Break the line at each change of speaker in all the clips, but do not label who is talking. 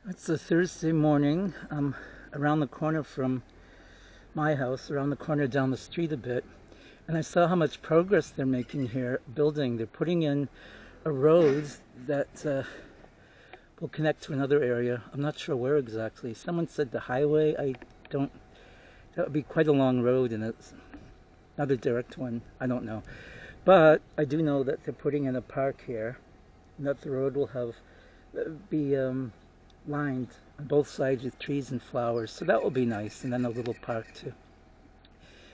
It's a Thursday morning. I'm around the corner from my house, around the corner down the street a bit, and I saw how much progress they're making here building. They're putting in a road that will connect to another area. I'm not sure where exactly. Someone said the highway. I don't, that would be quite a long road, and it's another direct one. I don't know. But I do know that they're putting in a park here, and that the road will be lined on both sides with trees and flowers, so that will be nice, and then a little park to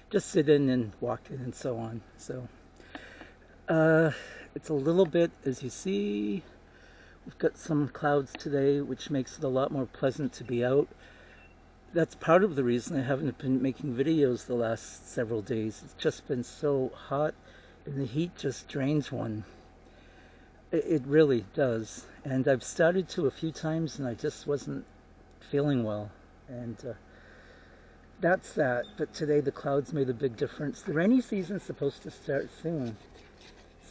just sit in and walk in and so on. So it's a little bit, as you see, we've got some clouds today, which makes it a lot more pleasant to be out. That's part of the reason I haven't been making videos the last several days. It's just been so hot, and the heat just drains one. It really does. And I've started to a few times, and I just wasn't feeling well. And that's that. But today the clouds made a big difference. The rainy season's supposed to start soon.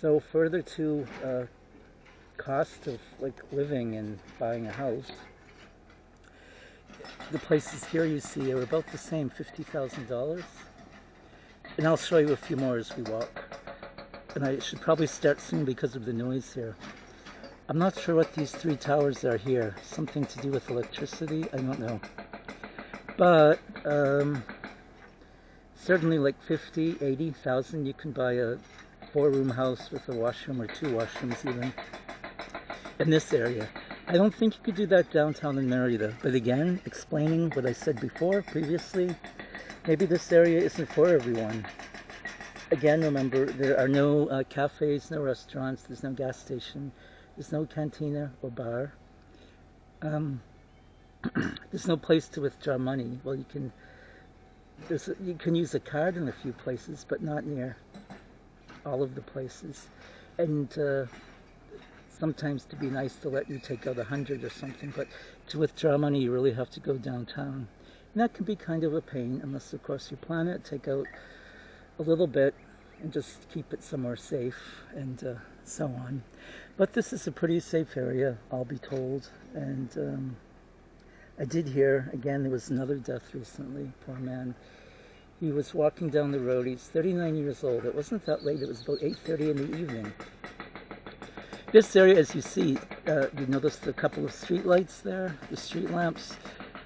So further to cost of like living and buying a house, the places here you see are about the same, $50,000. And I'll show you a few more as we walk. And I should probably start soon because of the noise here. I'm not sure what these three towers are here. Something to do with electricity? I don't know. But certainly like 50, 80,000, you can buy a 4-room house with a washroom or 2 washrooms even in this area. I don't think you could do that downtown in Merida. But again, explaining what I said before, previously, maybe this area isn't for everyone. Again, remember, there are no cafes, no restaurants, there's no gas station, there's no cantina or bar. There's no place to withdraw money. Well, you can use a card in a few places, but not near all of the places. And sometimes to be nice, to let you take out 100 or something, but to withdraw money, you really have to go downtown. And that can be kind of a pain, unless, of course, you plan it, take out a little bit and just keep it somewhere safe and so on. But this is a pretty safe area, I'll be told. And I did hear, again, there was another death recently, poor man. He was walking down the road. He's 39 years old. It wasn't that late. It was about 8:30 in the evening. This area, as you see, you notice a couple of street lights there, the street lamps,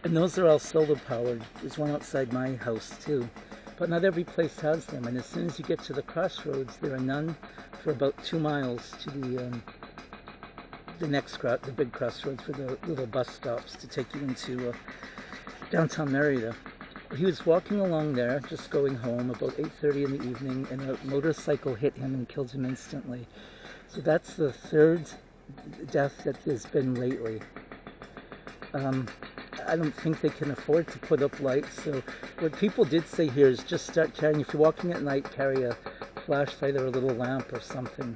and those are all solar powered. There's one outside my house too. But not every place has them, and as soon as you get to the crossroads, there are none for about 2 miles to the next the big crossroads for the little bus stops to take you into downtown Merida. He was walking along there, just going home, about 8:30 in the evening, and a motorcycle hit him and killed him instantly. So that's the third death that there's been lately. I don't think they can afford to put up lights, so what people did say here is just start carrying, if you're walking at night, carry a flashlight or a little lamp or something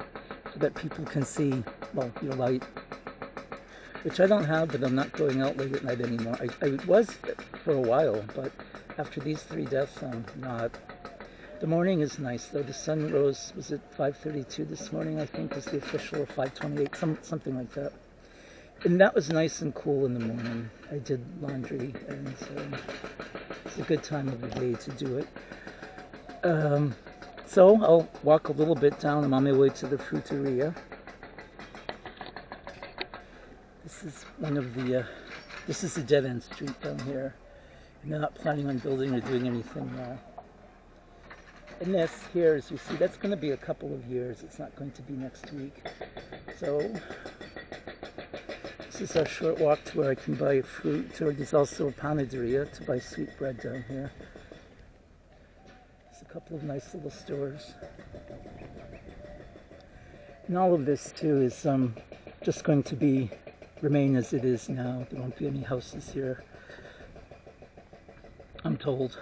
so that people can see, well, your light, which I don't have, but I'm not going out late at night anymore. I was for a while, but after these 3 deaths, I'm not. The morning is nice, though. The sun rose, was it 5:32 this morning, I think, was the official, or 5:28, something like that. And that was nice and cool in the morning. I did laundry, and it's a good time of the day to do it. So I'll walk a little bit down. I'm on my way to the Fruteria. This is this is a dead-end street down here. And they're not planning on building or doing anything now. And this here, as you see, that's going to be a couple of years. It's not going to be next week. So this is our short walk to where I can buy fruit. Or there's also a panaderia to buy sweet bread down here. There's a couple of nice little stores. And all of this too is just going to remain as it is now. There won't be any houses here, I'm told.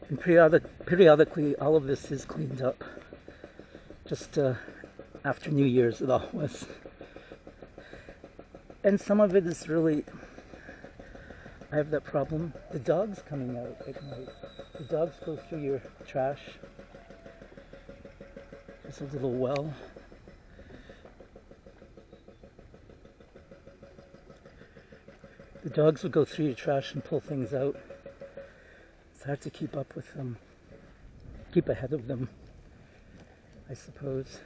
And periodically, all of this is cleaned up. Just after New Year's, it all was. And some of it is really, I have that problem. The dogs coming out at night. The dogs go through your trash. For There's a little well. The dogs will go through your trash and pull things out. It's hard to keep up with them, keep ahead of them, I suppose.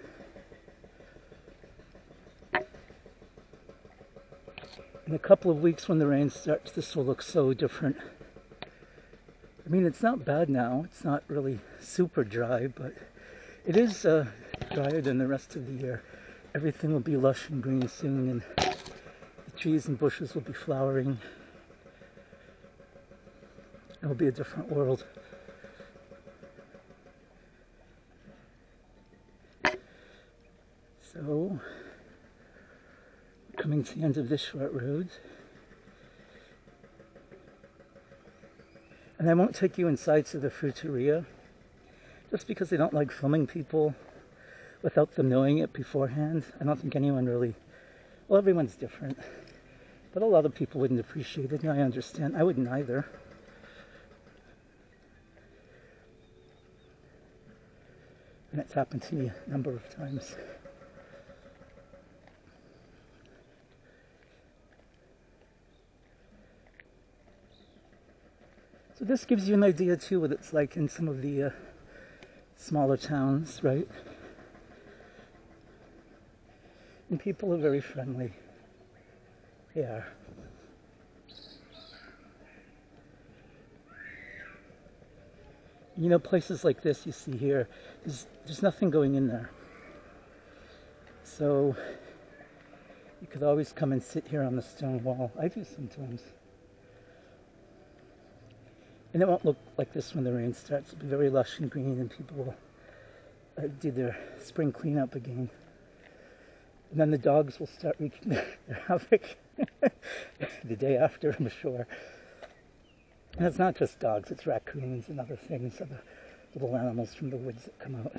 In a couple of weeks when the rain starts, this will look so different. I mean, it's not bad now. It's not really super dry, but it is drier than the rest of the year. Everything will be lush and green soon, and the trees and bushes will be flowering. It will be a different world. So, coming to the end of this short road. And I won't take you inside to the Fruteria, just because I don't like filming people without them knowing it beforehand. I don't think anyone really, well, everyone's different, but a lot of people wouldn't appreciate it, and I understand. I wouldn't either. And it's happened to me a number of times. So this gives you an idea too what it's like in some of the smaller towns, right? And people are very friendly. They are. You know, places like this you see here, there's nothing going in there. So you could always come and sit here on the stone wall. I do sometimes. And it won't look like this when the rain starts. It'll be very lush and green, and people will do their spring cleanup again. And then the dogs will start wreaking their havoc the day after, I'm sure. And it's not just dogs, it's raccoons and other things, other little animals from the woods that come out.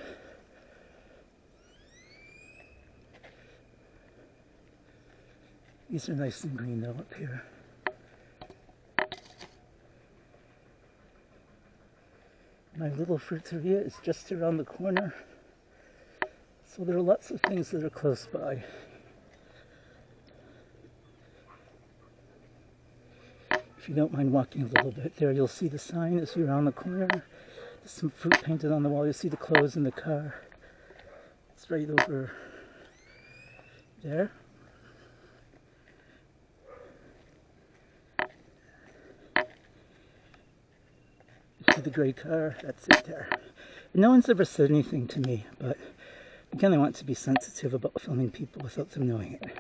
These are nice and green though up here. My little fruteria is just around the corner, so there are lots of things that are close by. If you don't mind walking a little bit there, you'll see the sign as you're around the corner. There's some fruit painted on the wall. You'll see the clothes in the car. It's right over there. See the grey car, that's it there. And no one's ever said anything to me, but again, I want to be sensitive about filming people without them knowing it.